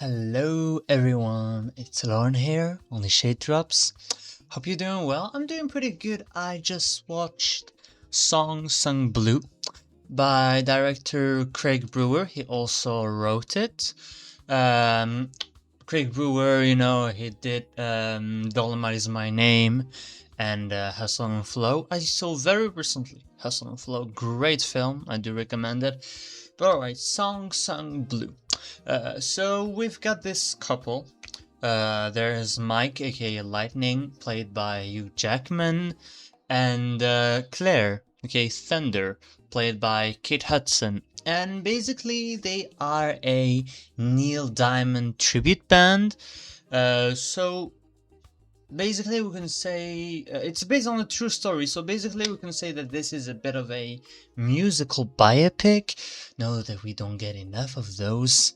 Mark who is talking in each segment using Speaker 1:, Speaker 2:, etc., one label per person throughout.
Speaker 1: Hello everyone, it's Lauren here on the Shade Drops. Hope you're doing well. I'm doing pretty good. I just watched Song Sung Blue by director Craig Brewer. He also wrote it. Um, Craig Brewer, he did Dolomite Is My Name and Hustle and Flow. I saw very recently Hustle and Flow. Great film. I do recommend it. But alright, Song Sung Blue. So we've got this couple. There's Mike, aka Lightning, played by Hugh Jackman, and Claire, aka Thunder, played by Kate Hudson. And basically, they are a Neil Diamond tribute band. So basically we can say it's based on a true story, so basically we can say that this is a bit of a musical biopic. No, that we don't get enough of those.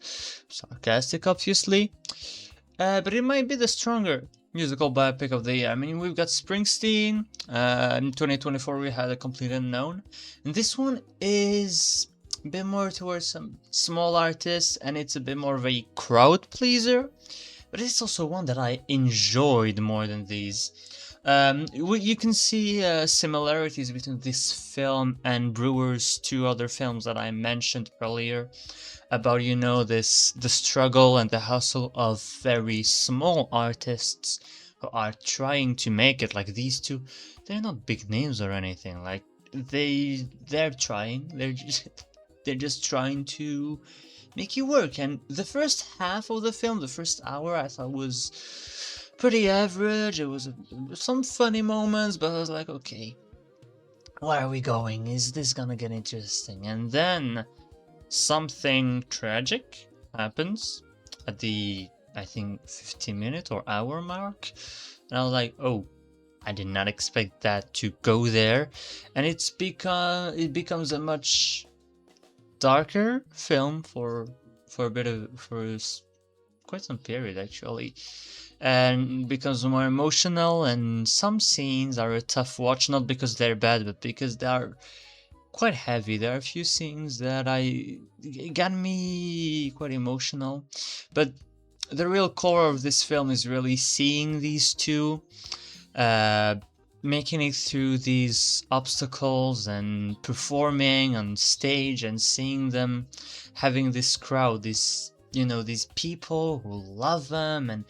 Speaker 1: Sarcastic, obviously. But it might be the stronger musical biopic of the year. I mean, we've got Springsteen. In 2024 we had A Complete Unknown, and this one is a bit more towards some small artists, and it's a bit more of a crowd pleaser. But it's also one that I enjoyed more than these. You can see similarities between this film and Brewer's two other films that I mentioned earlier about, the struggle and the hustle of very small artists who are trying to make it. Like these two, they're not big names or anything. Like they're trying. They're just trying to make you work. And the first half of the film, the first hour, I thought was pretty average. It was some funny moments, but I was like, okay, where are we going? Is this gonna get interesting? And then something tragic happens at the, I think, 15-minute or hour mark, and I was like, oh, I did not expect that to go there. And it becomes a much darker film for quite some period, actually, and becomes more emotional, and some scenes are a tough watch, not because they're bad, but because they are quite heavy. There are a few scenes that got me quite emotional, but the real core of this film is really seeing these two making it through these obstacles and performing on stage, and seeing them having this crowd, these people who love them, and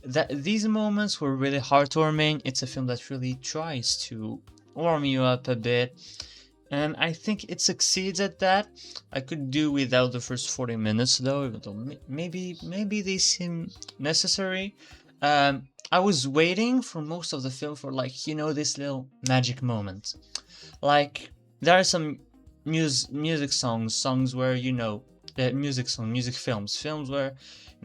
Speaker 1: that these moments were really heartwarming. It's a film that really tries to warm you up a bit, and I think it succeeds at that. I could do without the first 40 minutes though, even though maybe they seem necessary. I was waiting for most of the film for, like, this little magic moment. Like, there are some music songs where, music films where,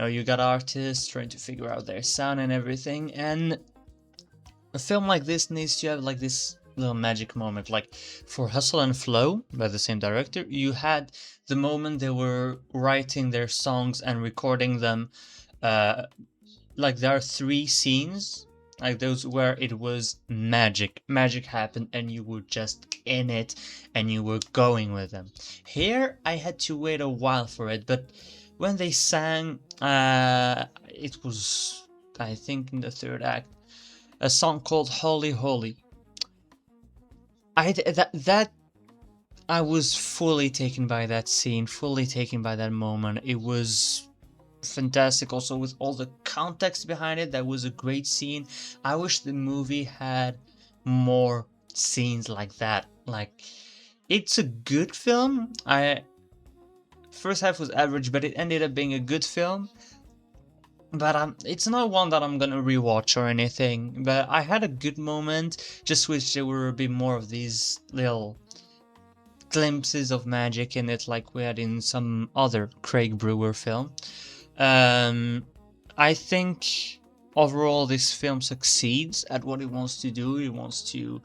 Speaker 1: you got artists trying to figure out their sound and everything, and a film like this needs to have, like, this little magic moment. Like, for Hustle and Flow, by the same director, you had the moment they were writing their songs and recording them. Like, there are 3 scenes like those where it was magic happened, and you were just in it and you were going with them. Here I had to wait a while for it, but when they sang, it was, I think, in the 3rd act, a song called Holy Holy. I was fully taken by that scene, fully taken by that moment. It was fantastic. Also, with all the context behind it, that was a great scene. I wish the movie had more scenes like that. Like, it's a good film. First half was average, but it ended up being a good film. But it's not one that I'm gonna rewatch or anything. But I had a good moment. Just wish there were a bit more of these little glimpses of magic in it, like we had in some other Craig Brewer film. I think overall this film succeeds at what it wants to do. It wants to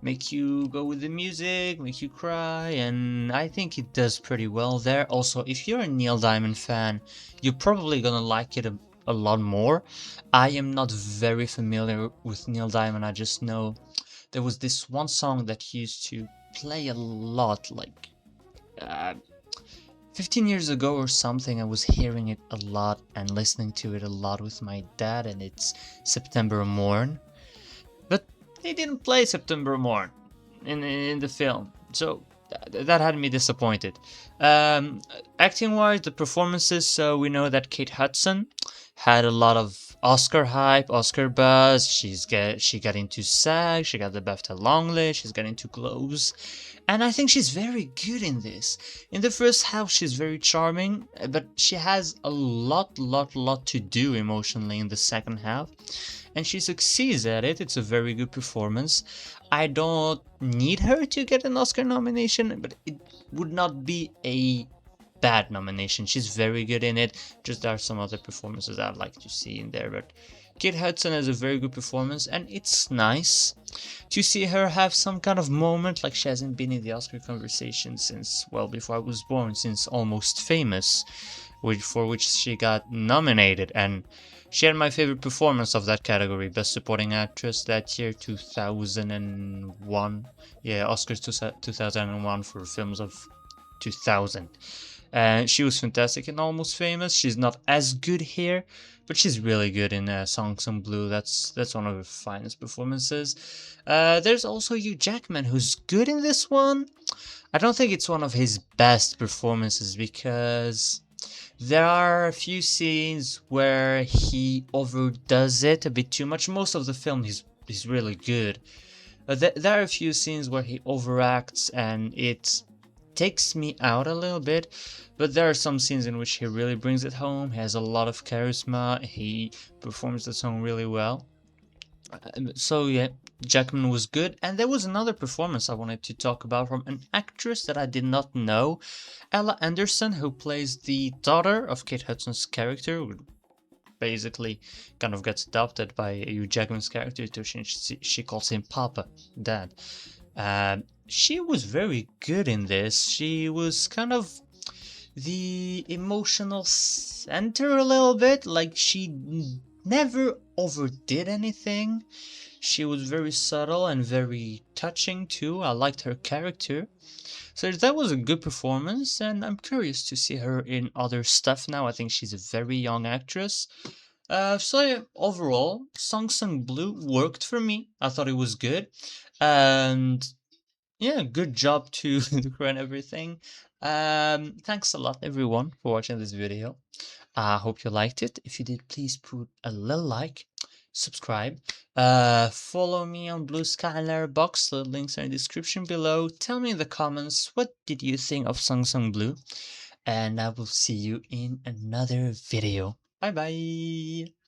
Speaker 1: make you go with the music, make you cry, and I think it does pretty well there. Also, if you're a Neil Diamond fan, you're probably gonna like it a lot more. I am not very familiar with Neil Diamond. I just know there was this one song that he used to play a lot, like 15 years ago or something, I was hearing it a lot and listening to it a lot with my dad, and it's September Morn. But they didn't play September Morn in the film, so that had me disappointed. Um, Acting wise, the performances, so we know that Kate Hudson had a lot of Oscar hype, Oscar buzz. She got into SAG, she got the BAFTA long list, she's got into Globes, and I think she's very good in this. In the first half, she's very charming, but she has a lot to do emotionally in the second half, and she succeeds at it. It's a very good performance. I don't need her to get an Oscar nomination, but it would not be a bad nomination. She's very good in it. Just there are some other performances I'd like to see in there, but Kate Hudson has a very good performance, and it's nice to see her have some kind of moment. Like, she hasn't been in the Oscar conversation since, well, before I was born, since Almost Famous, for which she got nominated, and she had my favorite performance of that category, Best Supporting Actress that year, 2001. Yeah, Oscars 2001 for films of 2000. And she was fantastic in Almost Famous. She's not as good here, but she's really good in Songs in Blue. That's one of her finest performances. There's also Hugh Jackman, who's good in this one. I don't think it's one of his best performances because there are a few scenes where he overdoes it a bit too much. Most of the film he's really good. There are a few scenes where he overacts and it takes me out a little bit, but there are some scenes in which he really brings it home. He has a lot of charisma. He performs the song really well. So yeah, Jackman was good, and there was another performance I wanted to talk about from an actress that I did not know, Ella Anderson, who plays the daughter of Kate Hudson's character, who basically kind of gets adopted by Hugh Jackman's character. So she calls him Papa, Dad. She was very good in this. She was kind of the emotional center a little bit. Like, she never overdid anything. She was very subtle and very touching too. I liked her character. So that was a good performance, and I'm curious to see her in other stuff now. I think she's a very young actress. So yeah, overall, Song Sung Blue worked for me. I thought it was good. And yeah, good job to the crew and everything. Thanks a lot everyone for watching this video. I hope you liked it. If you did, please put a little like, subscribe, follow me on Blue Sky and Letterboxd. The links are in the description below. Tell me in the comments, what did you think of Song Sung Blue? And I will see you in another video. Bye bye.